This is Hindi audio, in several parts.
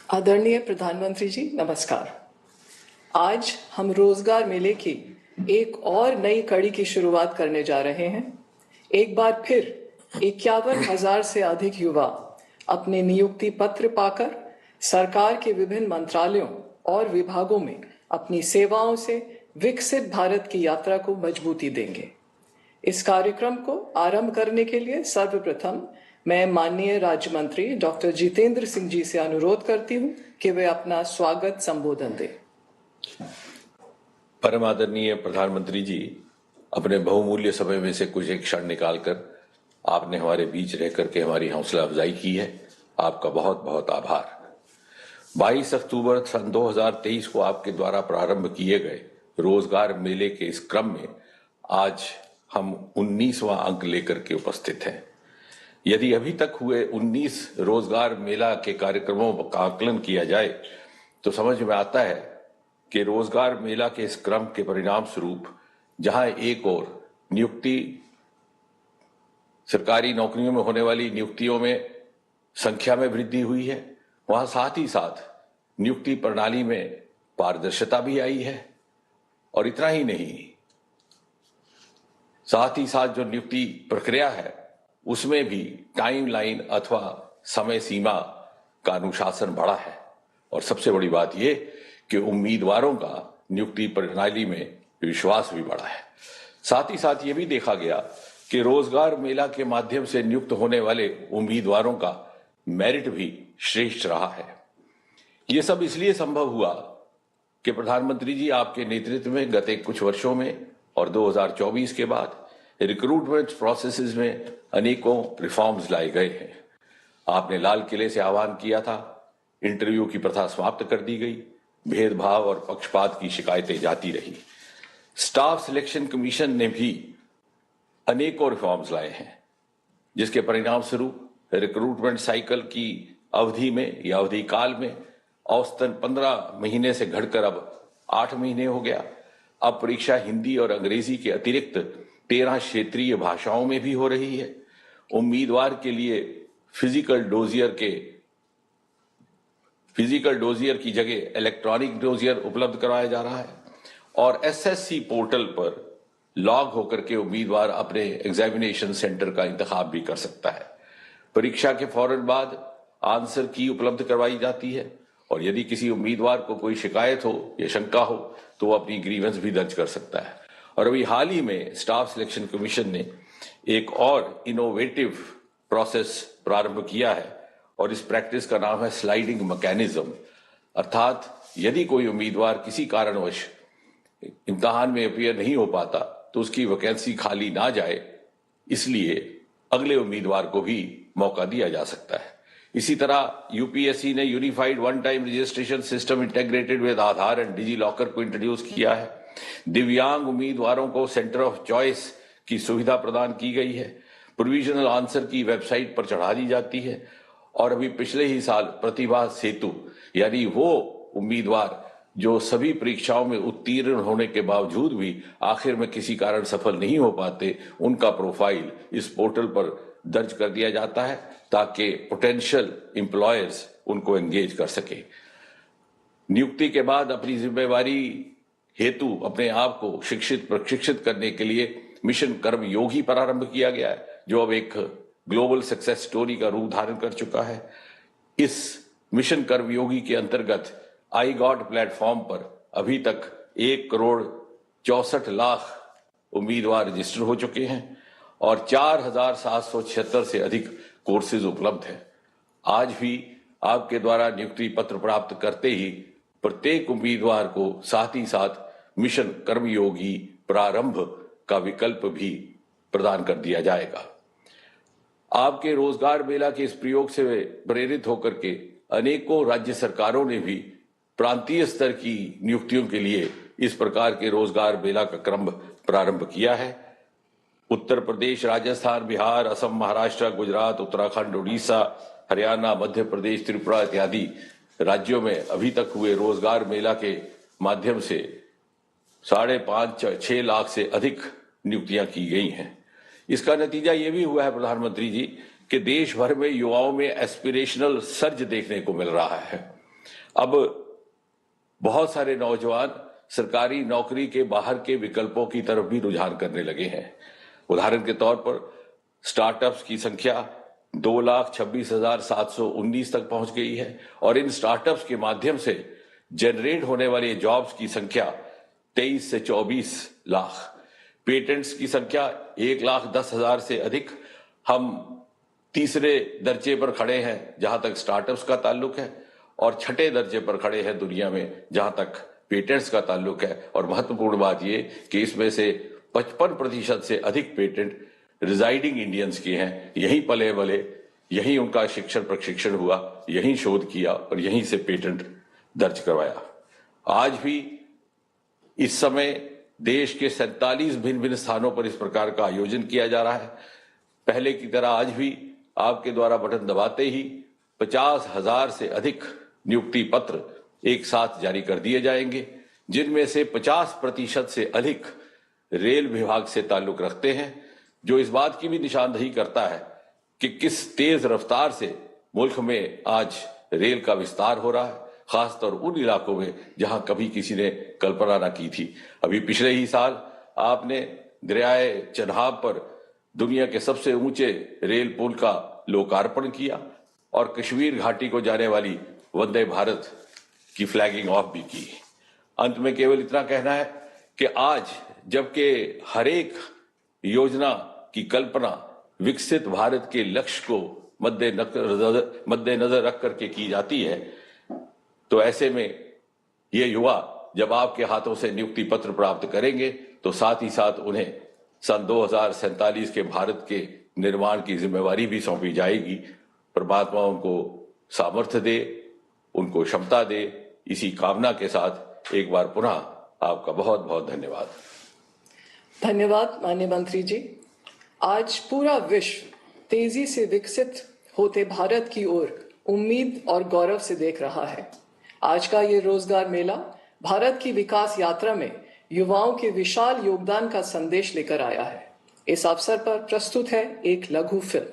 आदरणीय प्रधानमंत्री जी नमस्कार। आज हम रोजगार मेले की एक और नई कड़ी की शुरुआत करने जा रहे हैं। एक बार फिर 51,000 से अधिक युवा अपने नियुक्ति पत्र पाकर सरकार के विभिन्न मंत्रालयों और विभागों में अपनी सेवाओं से विकसित भारत की यात्रा को मजबूती देंगे। इस कार्यक्रम को आरंभ करने के लिए सर्वप्रथम मैं माननीय राज्य मंत्री डॉक्टर जितेंद्र सिंह जी से अनुरोध करती हूं कि वे अपना स्वागत संबोधन दें। परम आदरणीय प्रधानमंत्री जी, अपने बहुमूल्य समय में से कुछ एक क्षण निकालकर आपने हमारे बीच रह करके हमारी हौसला अफजाई की है। आपका बहुत बहुत आभार। 22 अक्टूबर सन 2023 को आपके द्वारा प्रारंभ किए गए रोजगार मेले के इस क्रम में आज हम 19वां अंक लेकर के उपस्थित हैं। यदि अभी तक हुए 19 रोजगार मेला के कार्यक्रमों का आकलन किया जाए तो समझ में आता है कि रोजगार मेला के इस क्रम के परिणाम स्वरूप जहां एक ओर नियुक्ति सरकारी नौकरियों में होने वाली नियुक्तियों में संख्या में वृद्धि हुई है, वहां साथ ही साथ नियुक्ति प्रणाली में पारदर्शिता भी आई है। और इतना ही नहीं, साथ ही साथ जो नियुक्ति प्रक्रिया है उसमें भी टाइमलाइन अथवा समय सीमा का अनुशासन बढ़ा है। और सबसे बड़ी बात यह कि उम्मीदवारों का नियुक्ति प्रणाली में विश्वास भी बढ़ा है। साथ ही साथ ये भी देखा गया कि रोजगार मेला के माध्यम से नियुक्त होने वाले उम्मीदवारों का मेरिट भी श्रेष्ठ रहा है। ये सब इसलिए संभव हुआ कि प्रधानमंत्री जी आपके नेतृत्व में गत कुछ वर्षों में और 2024 के बाद रिक्रूटमेंट प्रोसेसेस में अनेकों रिफॉर्म्स लाए गए हैं। आपने लाल किले से आह्वान किया था, इंटरव्यू की प्रथा समाप्त कर दी गई, भेदभाव और पक्षपात की शिकायतें जाती रही। स्टाफ सिलेक्शन कमीशन ने भी अनेकों रिफॉर्म्स लाए हैं, जिसके परिणाम स्वरूप रिक्रूटमेंट साइकिल की अवधि में या अवधि काल में औसतन 15 महीने से घटकर अब 8 महीने हो गया। अब परीक्षा हिंदी और अंग्रेजी के अतिरिक्त 13 क्षेत्रीय भाषाओं में भी हो रही है। उम्मीदवार के लिए फिजिकल डोजियर की जगह इलेक्ट्रॉनिक डोजियर उपलब्ध करवाया जा रहा है और एसएससी पोर्टल पर लॉग होकर के उम्मीदवार अपने एग्जामिनेशन सेंटर का इंतखाब भी कर सकता है। परीक्षा के फौरन बाद आंसर की उपलब्ध करवाई जाती है और यदि किसी उम्मीदवार को कोई शिकायत हो या शंका हो तो वो अपनी ग्रीवेंस भी दर्ज कर सकता है। और अभी हाल ही में स्टाफ सिलेक्शन कमीशन ने एक और इनोवेटिव प्रोसेस प्रारंभ किया है और इस प्रैक्टिस का नाम है स्लाइडिंग मैकेनिज्म। अर्थात यदि कोई उम्मीदवार किसी कारणवश इम्तिहान में अपीयर नहीं हो पाता तो उसकी वैकेंसी खाली ना जाए, इसलिए अगले उम्मीदवार को भी मौका दिया जा सकता है। इसी तरह यूपीएससी ने unified one time registration system integrated with Aadhaar and DigiLocker को इंट्रोड्यूस किया है। दिव्यांग उम्मीदवारों को सेंटर ऑफ चॉइस की सुविधा प्रदान की गई है। प्रोविजनल आंसर की वेबसाइट पर चढ़ा दी जाती है और अभी पिछले ही साल प्रतिभा सेतु यानी वो उम्मीदवार जो सभी परीक्षाओं में उत्तीर्ण होने के बावजूद भी आखिर में किसी कारण सफल नहीं हो पाते, उनका प्रोफाइल इस पोर्टल पर दर्ज कर दिया जाता है ताकि पोटेंशियल एम्प्लॉयर्स उनको एंगेज कर सके। नियुक्ति के बाद अपनी जिम्मेवारी हेतु अपने आप को शिक्षित प्रशिक्षित करने के लिए मिशन कर्मयोगी प्रारंभ किया गया है, जो अब एक ग्लोबल सक्सेस स्टोरी का रूप धारण कर चुका है। इस मिशन कर्मयोगी के अंतर्गत आई गॉट प्लेटफॉर्म पर अभी तक 1,64,00,000 उम्मीदवार रजिस्टर हो चुके हैं और 4,776 से अधिक कोर्सेज उपलब्ध हैं। आज भी आपके द्वारा नियुक्ति पत्र प्राप्त करते ही प्रत्येक उम्मीदवार को साथ ही साथ मिशन कर्मयोगी प्रारंभ का विकल्प भी प्रदान कर दिया जाएगा। आपके रोजगार मेला के इस प्रयोग से प्रेरित होकर के अनेकों राज्य सरकारों ने भी प्रांतीय स्तर की नियुक्तियों के लिए इस प्रकार के रोजगार मेला का क्रम प्रारंभ किया है। उत्तर प्रदेश, राजस्थान, बिहार, असम, महाराष्ट्र, गुजरात, उत्तराखंड, उड़ीसा, हरियाणा, मध्य प्रदेश, त्रिपुरा इत्यादि राज्यों में अभी तक हुए रोजगार मेला के माध्यम से 5.5-6 लाख से अधिक नियुक्तियां की गई हैं। इसका नतीजा ये भी हुआ है प्रधानमंत्री जी कि देश भर में युवाओं में एस्पिरेशनल सर्ज देखने को मिल रहा है। अब बहुत सारे नौजवान सरकारी नौकरी के बाहर के विकल्पों की तरफ भी रुझान करने लगे हैं। उदाहरण के तौर पर स्टार्टअप्स की संख्या 2,26,719 तक पहुंच गई है और इन स्टार्टअप्स के माध्यम से जनरेट होने वाले जॉब्स की संख्या 23 से 24 लाख, पेटेंट्स की संख्या 1,10,000 से अधिक। हम तीसरे दर्जे पर खड़े हैं जहां तक स्टार्टअप्स का ताल्लुक है और छठे दर्जे पर खड़े हैं दुनिया में जहां तक पेटेंट्स का ताल्लुक है। और महत्वपूर्ण बात यह कि इसमें से 55% से अधिक पेटेंट रिजाइडिंग इंडियंस के हैं, यहीं पले बले, यहीं उनका शिक्षण प्रशिक्षण हुआ, यहीं शोध किया और यहीं से पेटेंट दर्ज करवाया। आज भी इस समय देश के 47 भिन्न भिन्न स्थानों पर इस प्रकार का आयोजन किया जा रहा है। पहले की तरह आज भी आपके द्वारा बटन दबाते ही 50,000 से अधिक नियुक्ति पत्र एक साथ जारी कर दिए जाएंगे, जिनमें से 50% से अधिक रेल विभाग से ताल्लुक रखते हैं, जो इस बात की भी निशानदही करता है कि किस तेज रफ्तार से मुल्क में आज रेल का विस्तार हो रहा है, खासतौर उन इलाकों में जहां कभी किसी ने कल्पना न की थी। अभी पिछले ही साल आपने दरियाए चन्हाब पर दुनिया के सबसे ऊंचे रेल पुल का लोकार्पण किया और कश्मीर घाटी को जाने वाली वंदे भारत की फ्लैगिंग ऑफ भी की। अंत में केवल इतना कहना है कि आज जबकि हर एक योजना की कल्पना विकसित भारत के लक्ष्य को मद्देनजर रख करके की जाती है, तो ऐसे में ये युवा जब आपके हाथों से नियुक्ति पत्र प्राप्त करेंगे तो साथ ही साथ उन्हें सन 2047 के भारत के निर्माण की जिम्मेवारी भी सौंपी जाएगी। परमात्मा उनको सामर्थ्य दे, उनको क्षमता दे। इसी कामना के साथ एक बार पुनः आपका बहुत बहुत धन्यवाद। धन्यवाद माननीय मंत्री जी। आज पूरा विश्व तेजी से विकसित होते भारत की ओर उम्मीद और गौरव से देख रहा है। आज का ये रोजगार मेला भारत की विकास यात्रा में युवाओं के विशाल योगदान का संदेश लेकर आया है। इस अवसर पर प्रस्तुत है एक लघु फिल्म।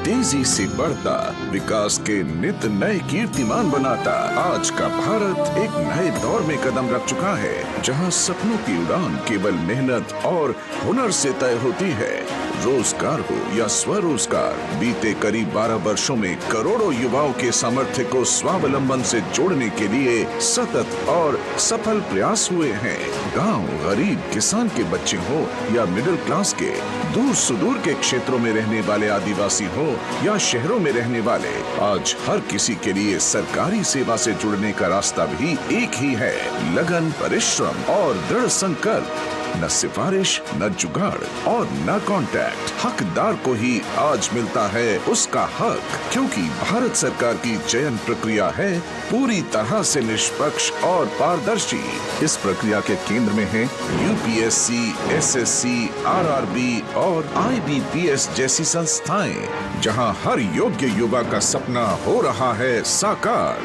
तेजी से बढ़ता विकास के नित नए कीर्तिमान बनाता आज का भारत एक नए दौर में कदम रख चुका है, जहां सपनों की उड़ान केवल मेहनत और हुनर से तय होती है। रोजगार हो या स्वरोजगार, बीते करीब 12 वर्षों में करोड़ों युवाओं के सामर्थ्य को स्वावलंबन से जोड़ने के लिए सतत और सफल प्रयास हुए हैं। गांव, गरीब किसान के बच्चे हो या मिडिल क्लास के, दूर सुदूर के क्षेत्रों में रहने वाले आदिवासी हो या शहरों में रहने वाले, आज हर किसी के लिए सरकारी सेवा से जुड़ने का रास्ता भी एक ही है, लगन, परिश्रम और दृढ़ संकल्प। न सिफारिश, न जुगाड़ और न कॉन्टैक्ट, हकदार को ही आज मिलता है उसका हक, क्योंकि भारत सरकार की चयन प्रक्रिया है पूरी तरह से निष्पक्ष और पारदर्शी। इस प्रक्रिया के केंद्र में है यूपीएससी, एसएससी, आरआरबी और आईबीपीएस जैसी संस्थाएं, जहां हर योग्य युवा का सपना हो रहा है साकार।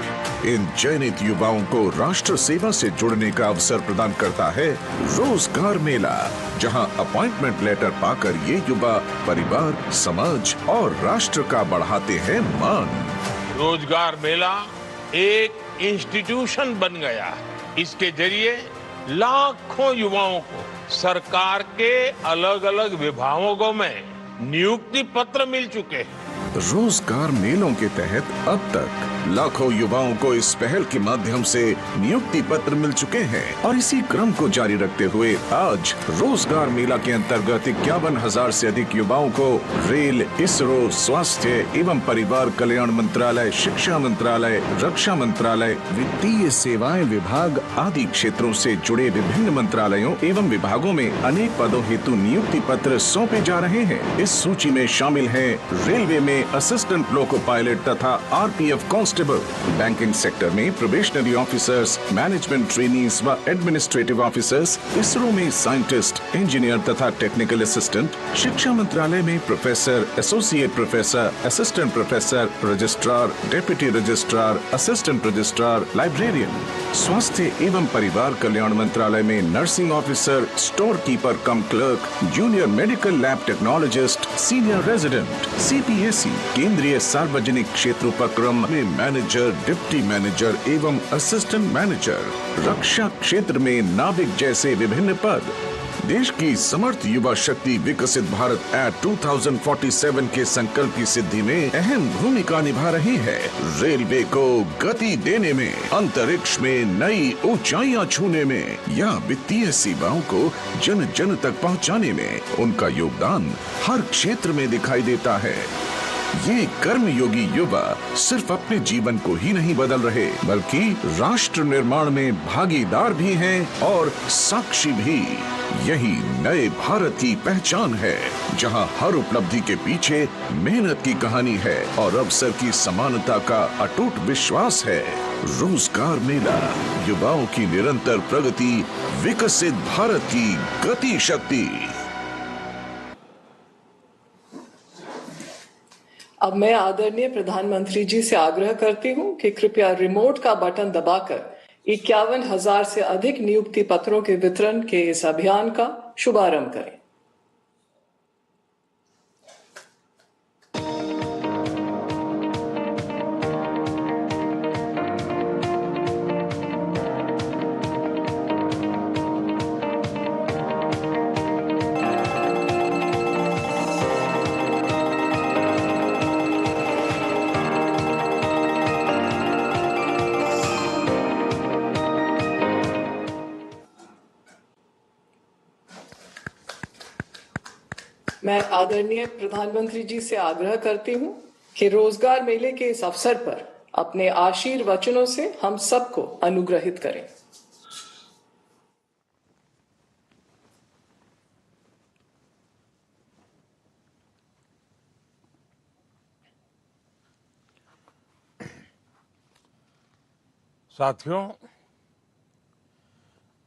इन चयनित युवाओं को राष्ट्र सेवा से जुड़ने का अवसर प्रदान करता है रोजगार मेला, जहां अपॉइंटमेंट लेटर पाकर ये युवा परिवार, समाज और राष्ट्र का बढ़ाते हैं मान। रोजगार मेला एक इंस्टीट्यूशन बन गया है। इसके जरिए लाखों युवाओं को सरकार के अलग अलग विभागों में नियुक्ति पत्र मिल चुके हैं। रोजगार मेलों के तहत अब तक लाखों युवाओं को इस पहल के माध्यम से नियुक्ति पत्र मिल चुके हैं और इसी क्रम को जारी रखते हुए आज रोजगार मेला के अंतर्गत 51,000 से अधिक युवाओं को रेल, इसरो, स्वास्थ्य एवं परिवार कल्याण मंत्रालय, शिक्षा मंत्रालय, रक्षा मंत्रालय, वित्तीय सेवाएं विभाग आदि क्षेत्रों से जुड़े विभिन्न मंत्रालयों एवं विभागों में अनेक पदों हेतु नियुक्ति पत्र सौंपे जा रहे हैं। इस सूची में शामिल है रेलवे में में असिस्टेंट लोको पायलट तथा आरपीएफ कांस्टेबल, बैंकिंग सेक्टर में प्रोबेशनरी ऑफिसर्स, मैनेजमेंट ट्रेनीज व एडमिनिस्ट्रेटिव ऑफिसर्स, इसरो में साइंटिस्ट, इंजीनियर तथा टेक्निकल असिस्टेंट, शिक्षा मंत्रालय में professor, associate professor, assistant professor, registrar, deputy registrar, assistant registrar, librarian, स्वास्थ्य एवं परिवार कल्याण मंत्रालय में nursing officer, store keeper cum clerk, junior medical lab technologist, senior resident, CPSE, केंद्रीय सार्वजनिक क्षेत्र उपक्रम में मैनेजर, डिप्टी मैनेजर एवं असिस्टेंट मैनेजर, रक्षा क्षेत्र में नाविक जैसे विभिन्न पद। देश की समर्थ युवा शक्ति विकसित भारत एट 2047 के संकल्प की सिद्धि में अहम भूमिका निभा रही है। रेलवे को गति देने में, अंतरिक्ष में नई ऊंचाइयां छूने में या वित्तीय सेवाओं को जन जन तक पहुंचाने में उनका योगदान हर क्षेत्र में दिखाई देता है। ये कर्मयोगी युवा सिर्फ अपने जीवन को ही नहीं बदल रहे, बल्कि राष्ट्र निर्माण में भागीदार भी हैं और साक्षी भी। यही नए भारत की पहचान है, जहां हर उपलब्धि के पीछे मेहनत की कहानी है और अवसर की समानता का अटूट विश्वास है। रोजगार मेला, युवाओं की निरंतर प्रगति, विकसित भारत की गति शक्ति। अब मैं आदरणीय प्रधानमंत्री जी से आग्रह करती हूं कि कृपया रिमोट का बटन दबाकर 51,000 से अधिक नियुक्ति पत्रों के वितरण के इस अभियान का शुभारंभ करें। मैं आदरणीय प्रधानमंत्री जी से आग्रह करती हूं कि रोजगार मेले के इस अवसर पर अपने आशीर्वचनों से हम सबको अनुग्रहित करें। साथियों,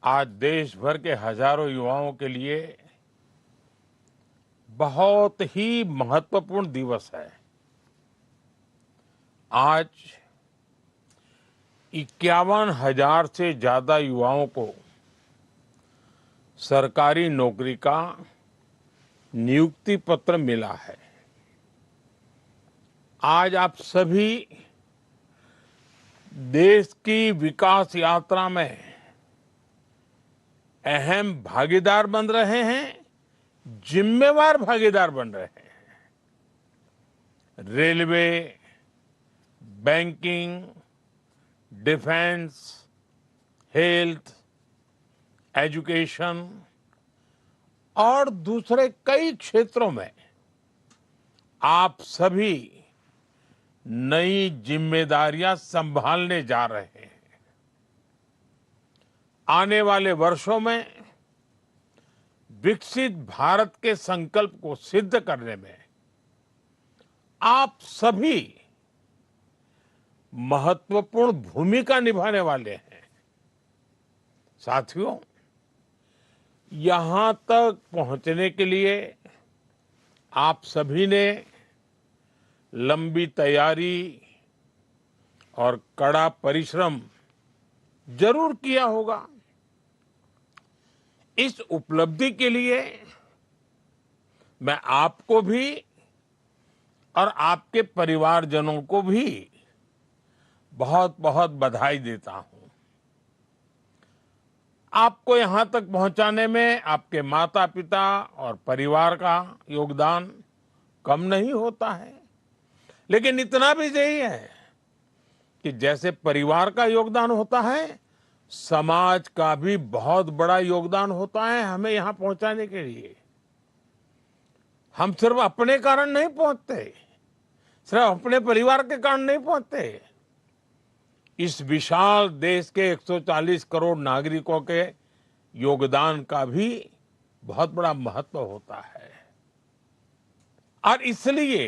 आज देश भर के हजारों युवाओं के लिए बहुत ही महत्वपूर्ण दिवस है। आज 51,000 से ज्यादा युवाओं को सरकारी नौकरी का नियुक्ति पत्र मिला है। आज आप सभी देश की विकास यात्रा में अहम भागीदार बन रहे हैं, जिम्मेवार भागीदार बन रहे हैं। Railway, banking, defence, health, education और दूसरे कई क्षेत्रों में आप सभी नई जिम्मेदारियां संभालने जा रहे हैं। आने वाले वर्षों में विकसित भारत के संकल्प को सिद्ध करने में आप सभी महत्वपूर्ण भूमिका निभाने वाले हैं। साथियों, यहां तक पहुंचने के लिए आप सभी ने लंबी तैयारी और कड़ा परिश्रम जरूर किया होगा। इस उपलब्धि के लिए मैं आपको भी और आपके परिवारजनों को भी बहुत बहुत बधाई देता हूं। आपको यहां तक पहुंचाने में आपके माता पिता और परिवार का योगदान कम नहीं होता है, लेकिन इतना भी सही है कि जैसे परिवार का योगदान होता है, समाज का भी बहुत बड़ा योगदान होता है हमें यहां पहुंचाने के लिए। हम सिर्फ अपने कारण नहीं पहुंचते, सिर्फ अपने परिवार के कारण नहीं पहुंचते। इस विशाल देश के 140 करोड़ नागरिकों के योगदान का भी बहुत बड़ा महत्व होता है। और इसलिए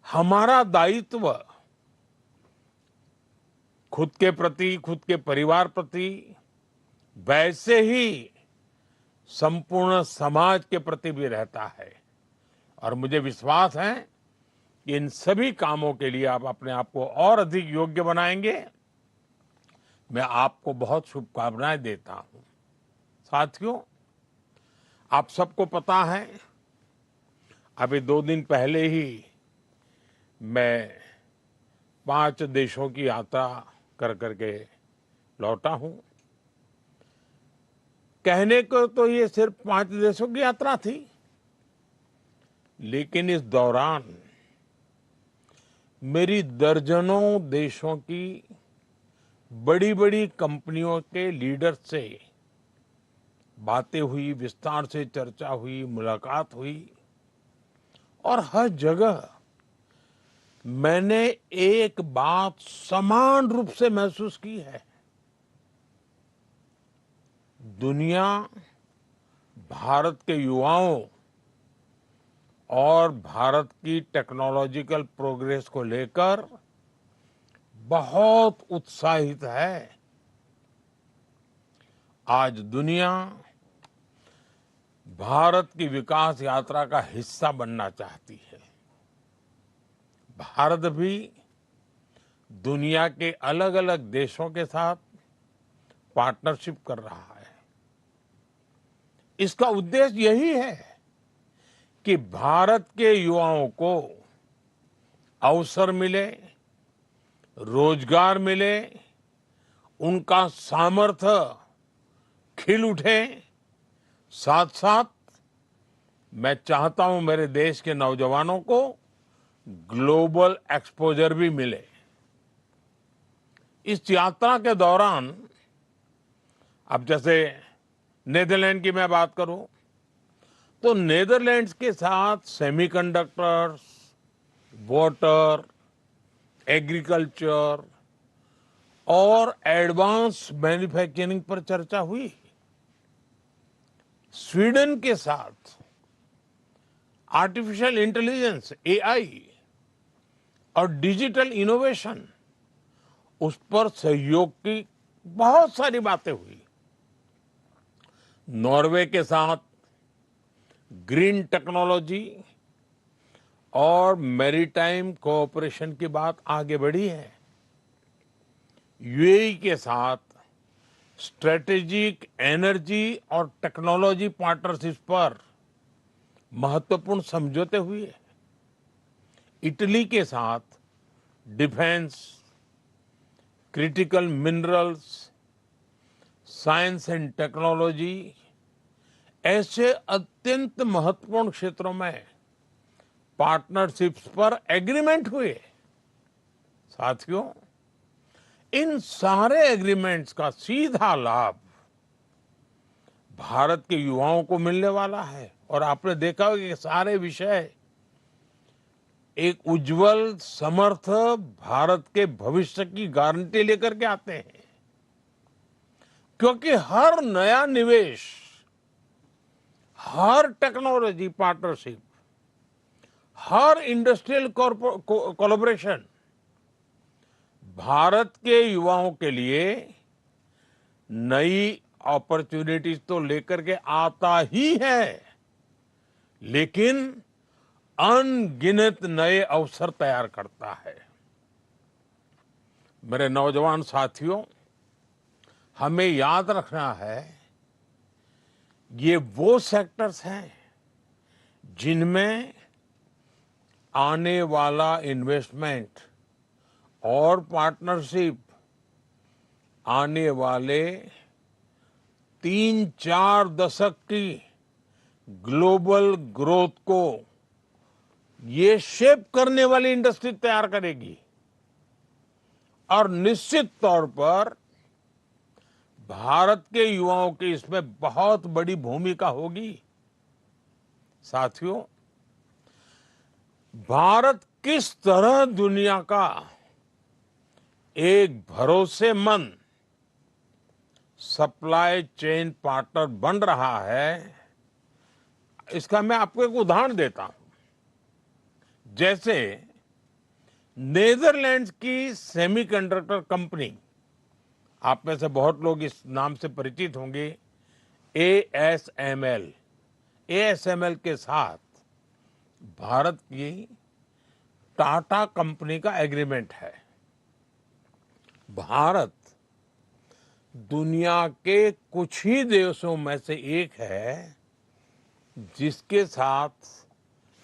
हमारा दायित्व खुद के प्रति, खुद के परिवार प्रति, वैसे ही संपूर्ण समाज के प्रति भी रहता है। और मुझे विश्वास है कि इन सभी कामों के लिए आप अपने आप को और अधिक योग्य बनाएंगे। मैं आपको बहुत शुभकामनाएं देता हूं। साथियों, आप सबको पता है, अभी 2 दिन पहले ही मैं 5 देशों की यात्रा कर करके लौटा हूं। कहने को तो ये सिर्फ 5 देशों की यात्रा थी, लेकिन इस दौरान मेरी दर्जनों देशों की बड़ी बड़ी कंपनियों के लीडर्स से बातें हुई, विस्तार से चर्चा हुई, मुलाकात हुई। और हर जगह मैंने एक बात समान रूप से महसूस की है। दुनिया भारत के युवाओं और भारत की टेक्नोलॉजिकल प्रोग्रेस को लेकर बहुत उत्साहित है। आज दुनिया भारत की विकास यात्रा का हिस्सा बनना चाहती है। भारत भी दुनिया के अलग अलग देशों के साथ पार्टनरशिप कर रहा है। इसका उद्देश्य यही है कि भारत के युवाओं को अवसर मिले, रोजगार मिले, उनका सामर्थ्य खिल उठे। साथ साथ मैं चाहता हूं मेरे देश के नौजवानों को ग्लोबल एक्सपोजर भी मिले। इस यात्रा के दौरान, अब जैसे नेदरलैंड की मैं बात करूं, तो नेदरलैंड्स के साथ सेमीकंडक्टर्स, वाटर, एग्रीकल्चर और एडवांस मैन्युफैक्चरिंग पर चर्चा हुई। स्वीडन के साथ आर्टिफिशियल इंटेलिजेंस, एआई और डिजिटल इनोवेशन, उस पर सहयोग की बहुत सारी बातें हुई। नॉर्वे के साथ ग्रीन टेक्नोलॉजी और मैरीटाइम कोऑपरेशन की बात आगे बढ़ी है। यूएई के साथ स्ट्रेटेजिक एनर्जी और टेक्नोलॉजी पार्टनरशिप पर महत्वपूर्ण समझौते हुए। इटली के साथ defence, critical minerals, science and technology ऐसे अत्यंत महत्वपूर्ण क्षेत्रों में पार्टनरशिप्स पर एग्रीमेंट हुए। साथियों, इन सारे एग्रीमेंट्स का सीधा लाभ भारत के युवाओं को मिलने वाला है। और आपने देखा होगा कि सारे विषय एक उज्जवल, समर्थ भारत के भविष्य की गारंटी लेकर के आते हैं। क्योंकि हर नया निवेश, हर टेक्नोलॉजी पार्टनरशिप, हर इंडस्ट्रियल कोलैबोरेशन भारत के युवाओं के लिए नई अपॉर्चुनिटीज तो लेकर के आता ही है, लेकिन अनगिनत नए अवसर तैयार करता है। मेरे नौजवान साथियों, हमें याद रखना है, ये वो सेक्टर्स हैं जिनमें आने वाला इन्वेस्टमेंट और पार्टनरशिप आने वाले 3-4 दशक की ग्लोबल ग्रोथ को ये शेप करने वाली इंडस्ट्री तैयार करेगी। और निश्चित तौर पर भारत के युवाओं की इसमें बहुत बड़ी भूमिका होगी। साथियों, भारत किस तरह दुनिया का एक भरोसेमंद सप्लाई चेन पार्टनर बन रहा है, इसका मैं आपको एक उदाहरण देता हूं। जैसे नेदरलैंड्स की सेमीकंडक्टर कंपनी, आप में से बहुत लोग इस नाम से परिचित होंगे, एएसएमएल। एएसएमएल के साथ भारत की टाटा कंपनी का एग्रीमेंट है। भारत दुनिया के कुछ ही देशों में से एक है जिसके साथ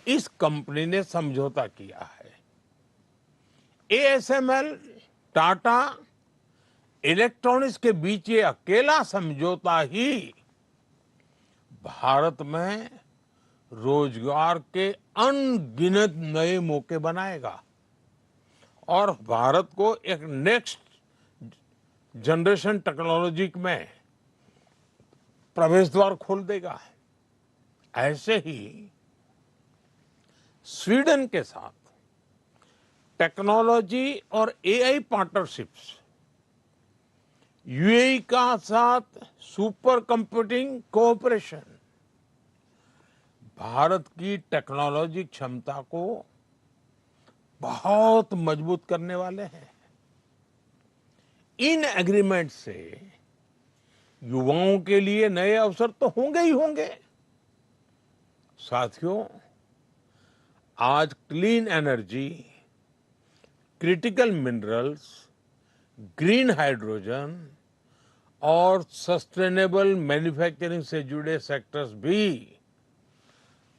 इस कंपनी ने समझौता किया है। एएसएमएल, टाटा, इलेक्ट्रॉनिक्स के बीच ये अकेला समझौता ही भारत में रोजगार के अनगिनत नए मौके बनाएगा और भारत को एक नेक्स्ट जनरेशन टेक्नोलॉजी में प्रवेश द्वार खोल देगा। ऐसे ही स्वीडन के साथ टेक्नोलॉजी और एआई पार्टनरशिप्स, यूएई का साथ सुपर कंप्यूटिंग कोऑपरेशन भारत की टेक्नोलॉजी क्षमता को बहुत मजबूत करने वाले हैं। इन एग्रीमेंट से युवाओं के लिए नए अवसर तो होंगे ही होंगे। साथियों, आज clean energy, critical minerals, green hydrogen और सस्टेनेबल मैन्युफैक्चरिंग से जुड़े सेक्टर्स भी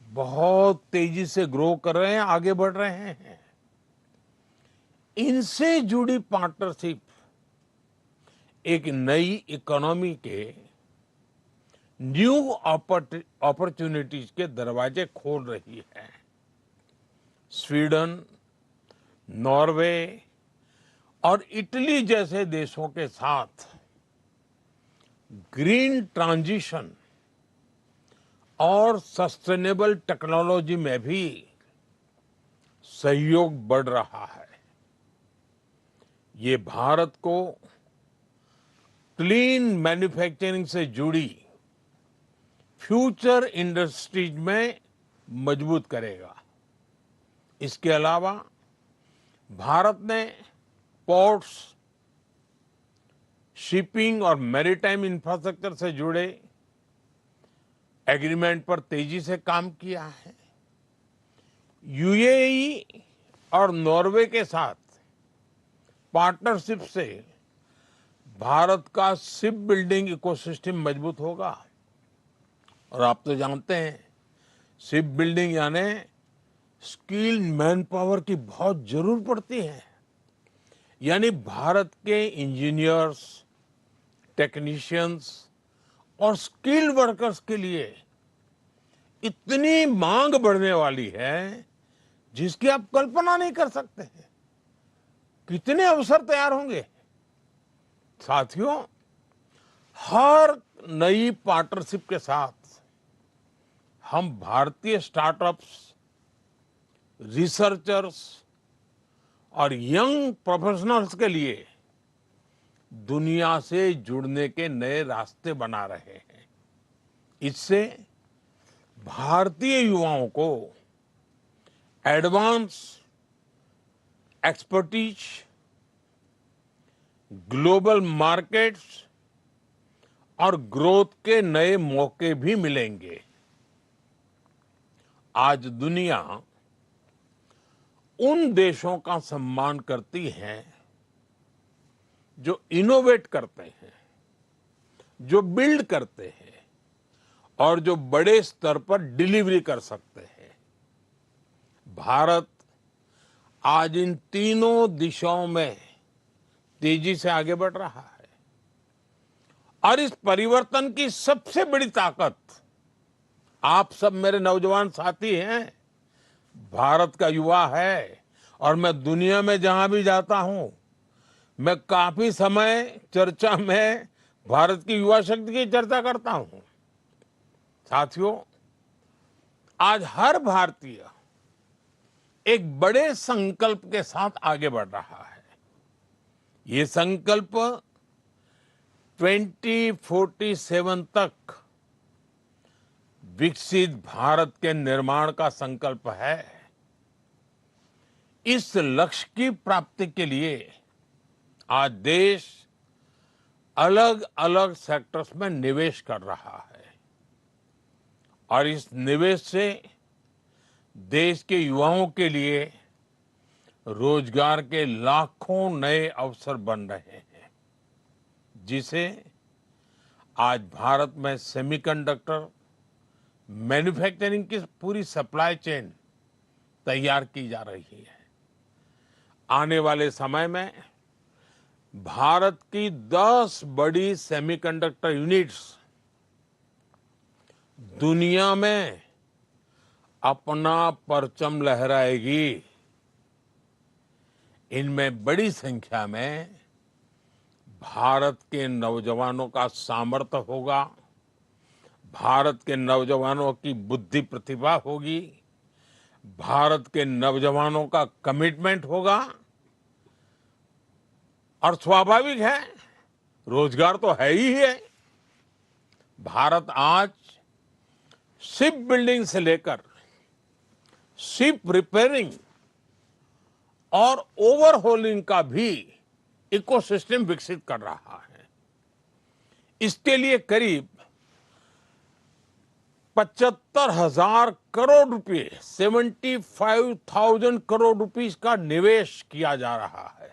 बहुत तेजी से ग्रो कर रहे हैं, आगे बढ़ रहे हैं। इनसे जुड़ी पार्टनरशिप एक नई इकोनॉमी के न्यू अपॉर्चुनिटीज के दरवाजे खोल रही है। स्वीडन, नॉर्वे और इटली जैसे देशों के साथ ग्रीन ट्रांजिशन और सस्टेनेबल टेक्नोलॉजी में भी सहयोग बढ़ रहा है। ये भारत को क्लीन मैन्युफैक्चरिंग से जुड़ी फ्यूचर इंडस्ट्रीज में मजबूत करेगा। इसके अलावा भारत ने पोर्ट्स, शिपिंग और मैरीटाइम इंफ्रास्ट्रक्चर से जुड़े एग्रीमेंट पर तेजी से काम किया है। यूएई और नॉर्वे के साथ पार्टनरशिप से भारत का शिप बिल्डिंग इकोसिस्टम मजबूत होगा। और आप तो जानते हैं, शिप बिल्डिंग यानी स्किल्ड मैन पावर की बहुत जरूरत पड़ती है। यानी भारत के इंजीनियर्स, टेक्नीशियंस और स्किल्ड वर्कर्स के लिए इतनी मांग बढ़ने वाली है जिसकी आप कल्पना नहीं कर सकते हैं। कितने अवसर तैयार होंगे। साथियों, हर नई पार्टनरशिप के साथ हम भारतीय स्टार्टअप्स, रिसर्चर्स और यंग प्रोफेशनल्स के लिए दुनिया से जुड़ने के नए रास्ते बना रहे हैं। इससे भारतीय युवाओं को एडवांस एक्सपर्टीज, ग्लोबल मार्केट्स और ग्रोथ के नए मौके भी मिलेंगे। आज दुनिया उन देशों का सम्मान करती है जो इनोवेट करते हैं, जो बिल्ड करते हैं और जो बड़े स्तर पर डिलीवरी कर सकते हैं। भारत आज इन तीनों दिशाओं में तेजी से आगे बढ़ रहा है और इस परिवर्तन की सबसे बड़ी ताकत आप सब मेरे नौजवान साथी हैं, भारत का युवा है। और मैं दुनिया में जहां भी जाता हूं, मैं काफी समय चर्चा में भारत की युवा शक्ति की चर्चा करता हूं। साथियों, आज हर भारतीय एक बड़े संकल्प के साथ आगे बढ़ रहा है। ये संकल्प 2047 तक विकसित भारत के निर्माण का संकल्प है। इस लक्ष्य की प्राप्ति के लिए आज देश अलग अलग सेक्टर्स में निवेश कर रहा है और इस निवेश से देश के युवाओं के लिए रोजगार के लाखों नए अवसर बन रहे हैं, जिसे आज भारत में सेमीकंडक्टर मैन्युफैक्चरिंग की पूरी सप्लाई चेन तैयार की जा रही है। आने वाले समय में भारत की 10 बड़ी सेमीकंडक्टर यूनिट्स दुनिया में अपना परचम लहराएगी। इनमें बड़ी संख्या में भारत के नौजवानों का सामर्थ्य होगा, भारत के नौजवानों की बुद्धि प्रतिभा होगी, भारत के नौजवानों का कमिटमेंट होगा और स्वाभाविक है, रोजगार तो है ही है। भारत आज शिप बिल्डिंग से लेकर शिप रिपेयरिंग और ओवरहोलिंग का भी इकोसिस्टम विकसित कर रहा है। इसके लिए करीब 75,000 करोड़ रुपए 75,000 करोड़ रुपीस का निवेश किया जा रहा है।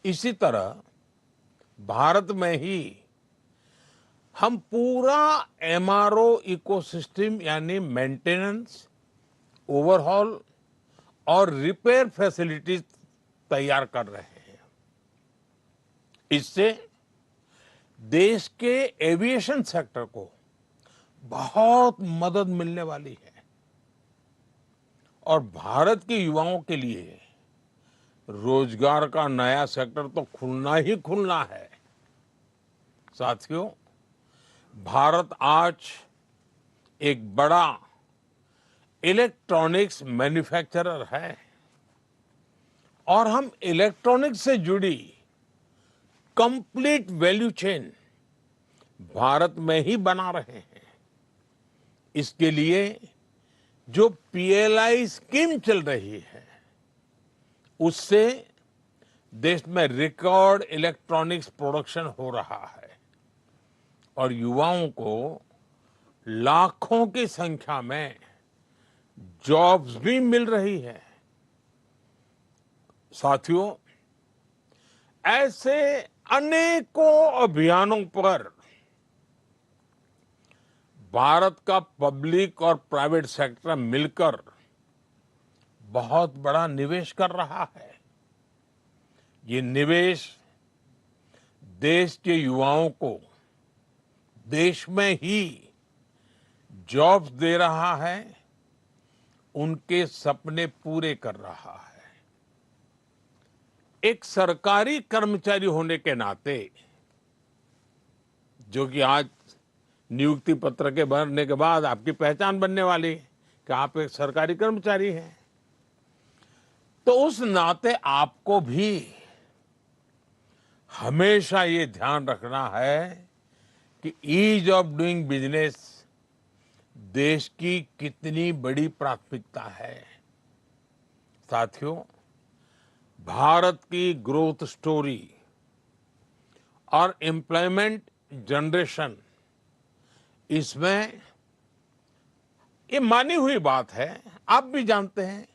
इसी तरह भारत में ही हम पूरा एमआरओ इकोसिस्टम यानी मेंटेनेंस, ओवरहॉल और रिपेयर फैसिलिटीज तैयार कर रहे हैं। इससे देश के एविएशन सेक्टर को बहुत मदद मिलने वाली है और भारत के युवाओं के लिए रोजगार का नया सेक्टर तो खुलना ही खुलना है। साथियों, भारत आज एक बड़ा इलेक्ट्रॉनिक्स मैन्युफैक्चरर है और हम इलेक्ट्रॉनिक्स से जुड़ी कंप्लीट वैल्यू चेन भारत में ही बना रहे हैं। इसके लिए जो पीएलआई स्कीम चल रही है, उससे देश में रिकॉर्ड इलेक्ट्रॉनिक्स प्रोडक्शन हो रहा है और युवाओं को लाखों की संख्या में जॉब्स भी मिल रही है। साथियों, ऐसे अनेकों अभियानों पर भारत का पब्लिक और प्राइवेट सेक्टर मिलकर बहुत बड़ा निवेश कर रहा है। ये निवेश देश के युवाओं को देश में ही जॉब्स दे रहा है, उनके सपने पूरे कर रहा है। एक सरकारी कर्मचारी होने के नाते, जो कि आज नियुक्ति पत्र के भरने के बाद आपकी पहचान बनने वाली कि आप एक सरकारी कर्मचारी हैं, तो उस नाते आपको भी हमेशा ये ध्यान रखना है कि ईज ऑफ डूइंग बिजनेस देश की कितनी बड़ी प्राथमिकता है। साथियों, भारत की ग्रोथ स्टोरी और एम्प्लॉयमेंट जनरेशन, इसमें ये मानी हुई बात है, आप भी जानते हैं,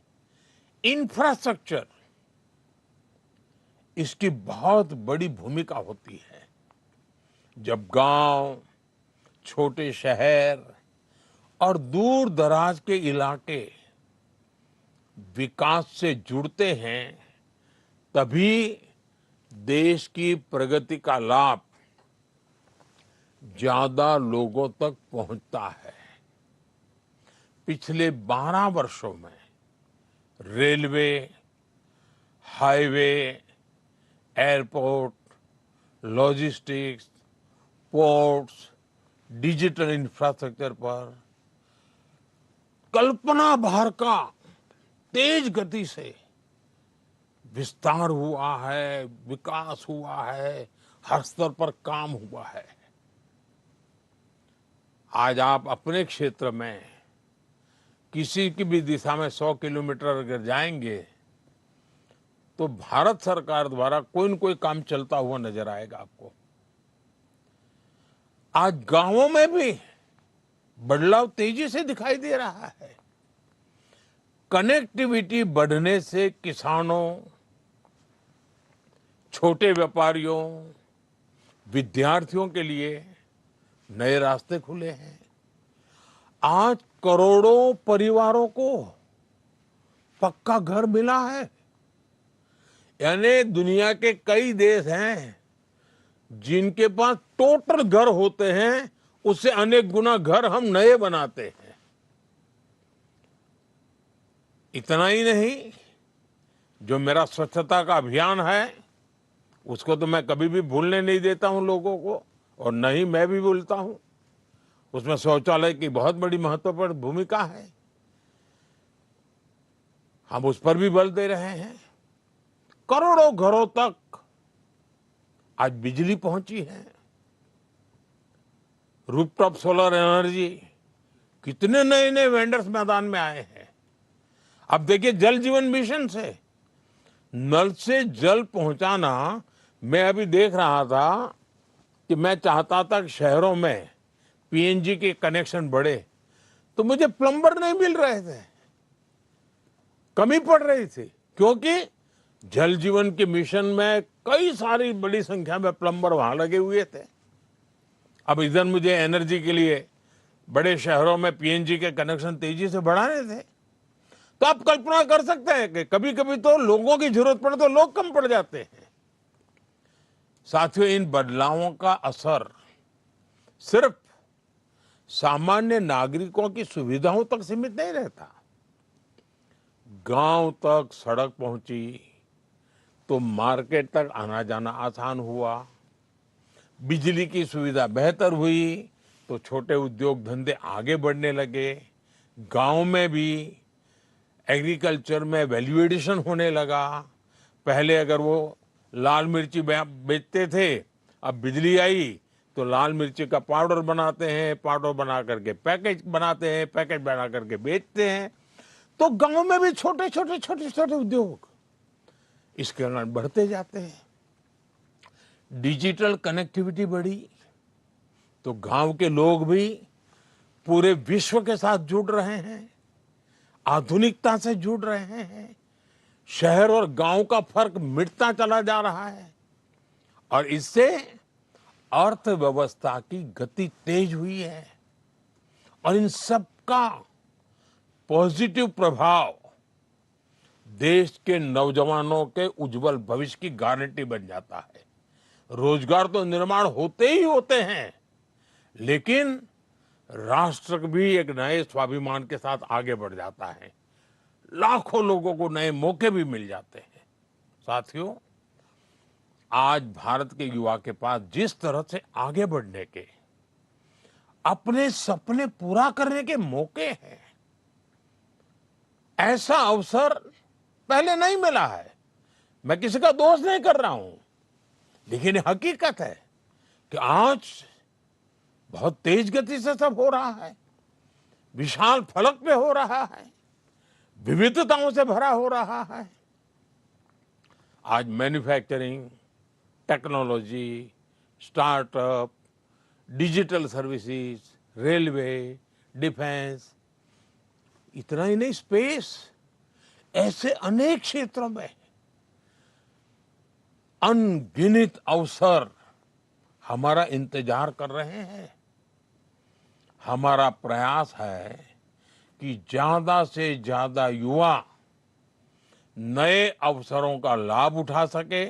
इंफ्रास्ट्रक्चर इसकी बहुत बड़ी भूमिका होती है। जब गांव, छोटे शहर और दूर दराज के इलाके विकास से जुड़ते हैं, तभी देश की प्रगति का लाभ ज्यादा लोगों तक पहुंचता है। पिछले 12 वर्षों में railway, highway, airport, logistics, ports, digital infrastructure पर कल्पना भर का तेज गति से विस्तार हुआ है, विकास हुआ है, हर स्तर पर काम हुआ है। आज आप अपने क्षेत्र में किसी की भी दिशा में 100 किलोमीटर अगर जाएंगे तो भारत सरकार द्वारा कोई न कोई काम चलता हुआ नजर आएगा आपको। आज गांवों में भी बदलाव तेजी से दिखाई दे रहा है। कनेक्टिविटी बढ़ने से किसानों, छोटे व्यापारियों, विद्यार्थियों के लिए नए रास्ते खुले हैं। आज करोड़ों परिवारों को पक्का घर मिला है। यानी दुनिया के कई देश हैं जिनके पास टोटल घर होते हैं, उससे अनेक गुना घर हम नए बनाते हैं। इतना ही नहीं, जो मेरा स्वच्छता का अभियान है उसको तो मैं कभी भी भूलने नहीं देता हूं लोगों को, और न ही मैं भी भूलता हूं। उसमें शौचालय की बहुत बड़ी महत्वपूर्ण भूमिका है। हम उस पर भी बल दे रहे हैं। करोड़ों घरों तक आज बिजली पहुंची है। रूफटॉप सोलर एनर्जी, कितने नए नए वेंडर्स मैदान में आए हैं। अब देखिए, जल जीवन मिशन से नल से जल पहुंचाना, मैं अभी देख रहा था कि मैं चाहता था कि शहरों में पीएनजी के कनेक्शन बढ़े, तो मुझे प्लम्बर नहीं मिल रहे थे, कमी पड़ रही थी, क्योंकि जल जीवन के मिशन में कई सारी बड़ी संख्या में प्लम्बर वहां लगे हुए थे। अब इधर मुझे एनर्जी के लिए बड़े शहरों में पीएनजी के कनेक्शन तेजी से बढ़ाने थे। तो आप कल्पना कर सकते हैं कि कभी कभी तो लोगों की जरूरत पड़े तो लोग कम पड़ जाते हैं। साथियों, इन बदलावों का असर सिर्फ सामान्य नागरिकों की सुविधाओं तक सीमित नहीं रहता। गांव तक सड़क पहुंची तो मार्केट तक आना जाना आसान हुआ। बिजली की सुविधा बेहतर हुई तो छोटे उद्योग धंधे आगे बढ़ने लगे। गांव में भी एग्रीकल्चर में वैल्यू एडिशन होने लगा। पहले अगर वो लाल मिर्ची बेचते थे, अब बिजली आई तो लाल मिर्ची का पाउडर बनाते हैं, पाउडर बना करके पैकेज बनाते हैं, पैकेज बना करके बेचते हैं। तो गांव में भी छोटे छोटे उद्योग इसके कारण बढ़ते जाते हैं। डिजिटल कनेक्टिविटी बढ़ी तो गांव के लोग भी पूरे विश्व के साथ जुड़ रहे हैं, आधुनिकता से जुड़ रहे हैं। शहर और गांव का फर्क मिटता चला जा रहा है और इससे अर्थव्यवस्था की गति तेज हुई है। और इन सब का पॉजिटिव प्रभाव देश के नौजवानों के उज्जवल भविष्य की गारंटी बन जाता है। रोजगार तो निर्माण होते ही होते हैं, लेकिन राष्ट्र भी एक नए स्वाभिमान के साथ आगे बढ़ जाता है। लाखों लोगों को नए मौके भी मिल जाते हैं। साथियों, आज भारत के युवा के पास जिस तरह से आगे बढ़ने के, अपने सपने पूरा करने के मौके हैं, ऐसा अवसर पहले नहीं मिला है। मैं किसी का दोष नहीं कर रहा हूं, लेकिन हकीकत है कि आज बहुत तेज गति से सब हो रहा है, विशाल फलक पे हो रहा है, विविधताओं से भरा हो रहा है। आज manufacturing, technology, startup, digital services, railway, defence, इतना ही नहीं, स्पेस, ऐसे अनेक क्षेत्रों में अनगिनत अवसर हमारा इंतजार कर रहे हैं। हमारा प्रयास है कि ज्यादा से ज्यादा युवा नए अवसरों का लाभ उठा सके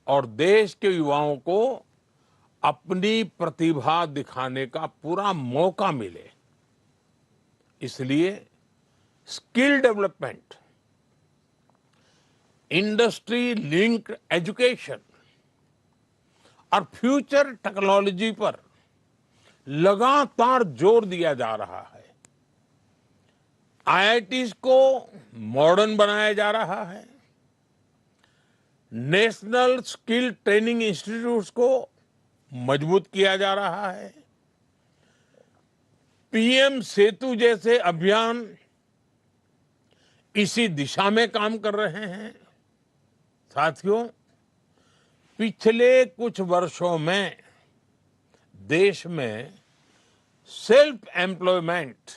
और देश के युवाओं को अपनी प्रतिभा दिखाने का पूरा मौका मिले। इसलिए skill development, industry linked education और फ्यूचर टेक्नोलॉजी पर लगातार जोर दिया जा रहा है। आईआईटीज को मॉडर्न बनाया जा रहा है। नेशनल स्किल ट्रेनिंग इंस्टीट्यूट्स को मजबूत किया जा रहा है। पीएम सेतु जैसे अभियान इसी दिशा में काम कर रहे हैं। साथियों, पिछले कुछ वर्षों में देश में सेल्फ एम्प्लॉयमेंट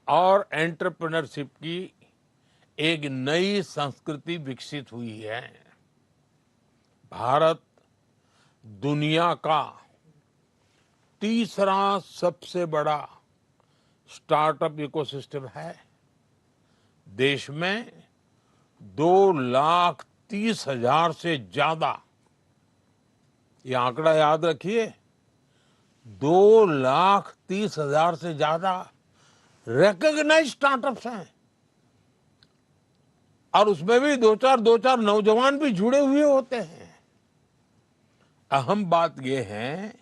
और एंटरप्रेन्योरशिप की एक नई संस्कृति विकसित हुई है। भारत दुनिया का तीसरा सबसे बड़ा स्टार्टअप इकोसिस्टम है। देश में 2,30,000 से ज्यादा, ये आंकड़ा याद रखिए, 2,30,000 से ज्यादा रिकॉग्नाइज्ड स्टार्टअप्स हैं और उसमें भी दो चार नौजवान भी जुड़े हुए होते हैं। अहम बात यह है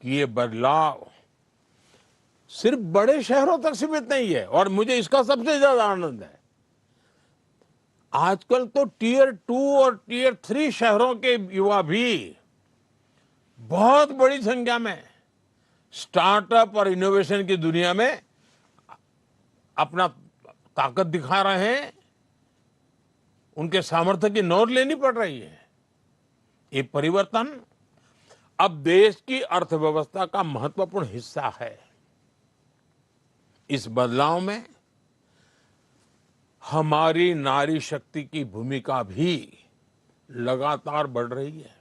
कि ये बदलाव सिर्फ बड़े शहरों तक सीमित नहीं है और मुझे इसका सबसे ज्यादा आनंद है। आजकल तो टियर 2 और टियर 3 शहरों के युवा भी बहुत बड़ी संख्या में स्टार्टअप और इनोवेशन की दुनिया में अपना ताकत दिखा रहे हैं। उनके सामर्थ्य की नोट लेनी पड़ रही है। ये परिवर्तन अब देश की अर्थव्यवस्था का महत्वपूर्ण हिस्सा है। इस बदलाव में हमारी नारी शक्ति की भूमिका भी लगातार बढ़ रही है।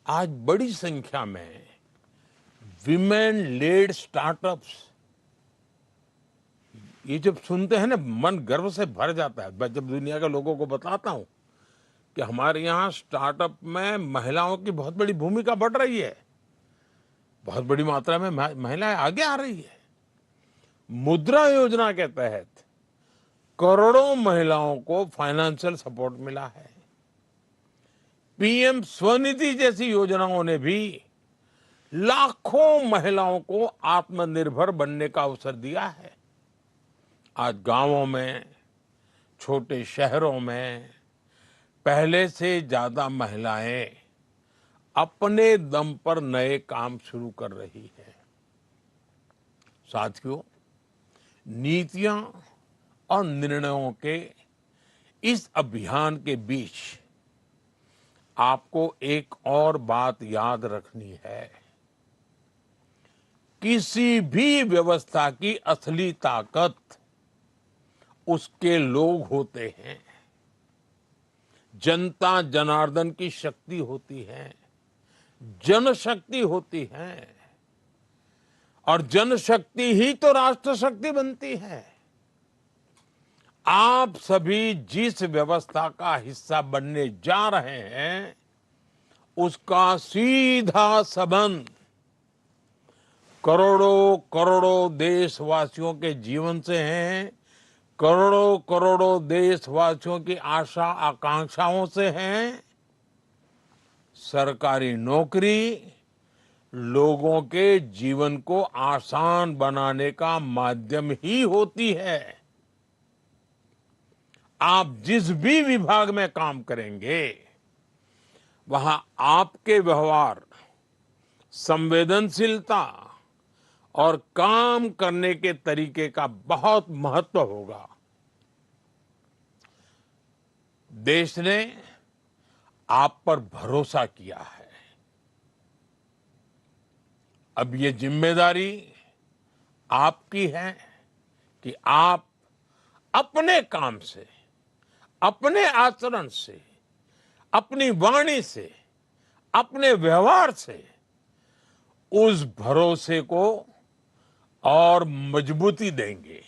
आज बड़ी संख्या में विमेन लेड स्टार्टअप्स, ये जब सुनते हैं ना मन गर्व से भर जाता है। मैं जब दुनिया के लोगों को बताता हूं कि हमारे यहाँ स्टार्टअप में महिलाओं की बहुत बड़ी भूमिका बढ़ रही है, बहुत बड़ी मात्रा में महिलाएं आगे आ रही है। मुद्रा योजना के तहत करोड़ों महिलाओं को फाइनेंशियल सपोर्ट मिला है। पीएम स्वनिधि जैसी योजनाओं ने भी लाखों महिलाओं को आत्मनिर्भर बनने का अवसर दिया है। आज गांवों में, छोटे शहरों में पहले से ज्यादा महिलाएं अपने दम पर नए काम शुरू कर रही हैं। साथियों, नीतियां और निर्णयों के इस अभियान के बीच आपको एक और बात याद रखनी है। किसी भी व्यवस्था की असली ताकत उसके लोग होते हैं। जनता जनार्दन की शक्ति होती है, जनशक्ति होती है और जनशक्ति ही तो राष्ट्र शक्ति बनती है। आप सभी जिस व्यवस्था का हिस्सा बनने जा रहे हैं उसका सीधा संबंध करोड़ों करोड़ों देशवासियों के जीवन से है, करोड़ों करोड़ों देशवासियों की आशा आकांक्षाओं से है। सरकारी नौकरी लोगों के जीवन को आसान बनाने का माध्यम ही होती है। आप जिस भी विभाग में काम करेंगे वहां आपके व्यवहार, संवेदनशीलता और काम करने के तरीके का बहुत महत्व होगा। देश ने आप पर भरोसा किया है। अब ये जिम्मेदारी आपकी है कि आप अपने काम से, अपने आचरण से, अपनी वाणी से, अपने व्यवहार से उस भरोसे को और मजबूती देंगे।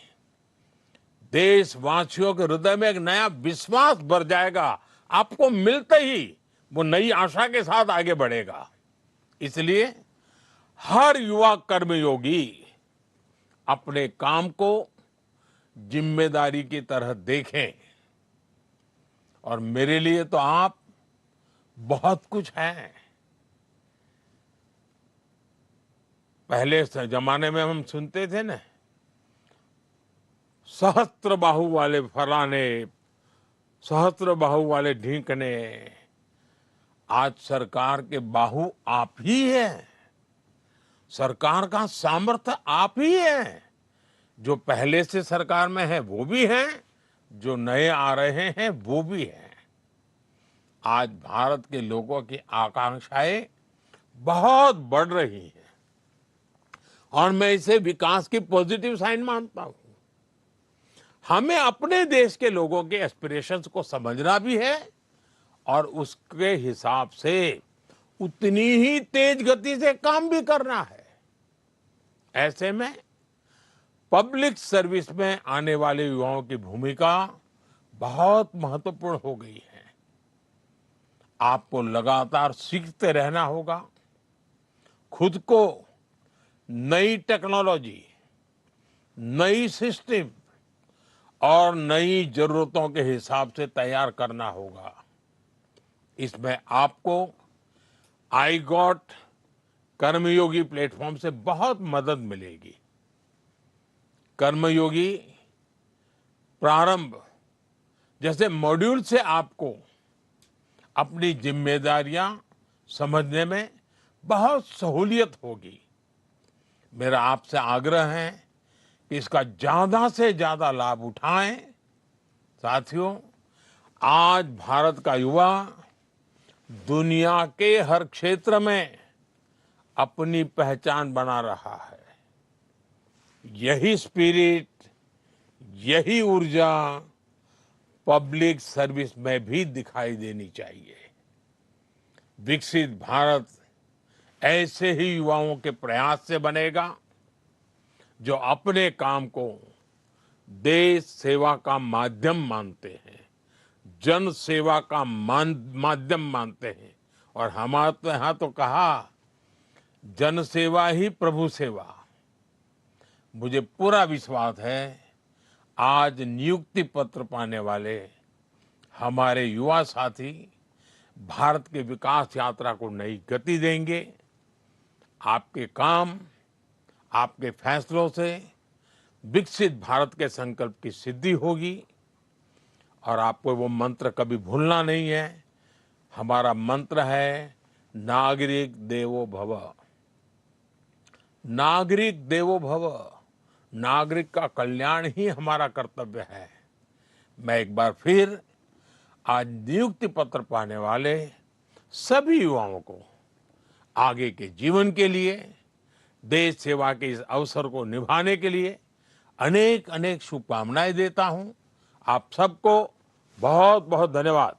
देशवासियों के हृदय में एक नया विश्वास भर जाएगा। आपको मिलते ही वो नई आशा के साथ आगे बढ़ेगा। इसलिए हर युवा कर्मयोगी अपने काम को जिम्मेदारी की तरह देखें। और मेरे लिए तो आप बहुत कुछ हैं। पहले जमाने में हम सुनते थे ना, सहस्त्र बाहु वाले फलाने, सहस्त्र बाहु वाले ढींकने। आज सरकार के बाहु आप ही हैं। सरकार का सामर्थ्य आप ही है। जो पहले से सरकार में है वो भी हैं, जो नए आ रहे हैं वो भी हैं। आज भारत के लोगों की आकांक्षाएं बहुत बढ़ रही हैं और मैं इसे विकास की पॉजिटिव साइन मानता हूं। हमें अपने देश के लोगों के एस्पिरेशंस को समझना भी है और उसके हिसाब से उतनी ही तेज गति से काम भी करना है। ऐसे में पब्लिक सर्विस में आने वाले युवाओं की भूमिका बहुत महत्वपूर्ण हो गई है। आपको लगातार सीखते रहना होगा, खुद को नई टेक्नोलॉजी, नई सिस्टम और नई जरूरतों के हिसाब से तैयार करना होगा। इसमें आपको आई गॉट कर्मयोगी प्लेटफॉर्म से बहुत मदद मिलेगी। कर्मयोगी प्रारंभ जैसे मॉड्यूल से आपको अपनी जिम्मेदारियां समझने में बहुत सहूलियत होगी। मेरा आपसे आग्रह है कि इसका ज्यादा से ज्यादा लाभ उठाएं। साथियों, आज भारत का युवा दुनिया के हर क्षेत्र में अपनी पहचान बना रहा है। यही स्पिरिट, यही ऊर्जा पब्लिक सर्विस में भी दिखाई देनी चाहिए। विकसित भारत ऐसे ही युवाओं के प्रयास से बनेगा जो अपने काम को देश सेवा का माध्यम मानते हैं, जन सेवा का माध्यम मानते हैं। और हमारे यहाँ तो कहा, जन सेवा ही प्रभु सेवा। मुझे पूरा विश्वास है आज नियुक्ति पत्र पाने वाले हमारे युवा साथी भारत के विकास यात्रा को नई गति देंगे। आपके काम, आपके फैसलों से विकसित भारत के संकल्प की सिद्धि होगी। और आपको वो मंत्र कभी भूलना नहीं है। हमारा मंत्र है नागरिक देवो भव। नागरिक देवो भव। नागरिक का कल्याण ही हमारा कर्तव्य है। मैं एक बार फिर आज नियुक्ति पत्र पाने वाले सभी युवाओं को आगे के जीवन के लिए, देश सेवा के इस अवसर को निभाने के लिए अनेक अनेक शुभकामनाएं देता हूं। आप सबको बहुत बहुत धन्यवाद।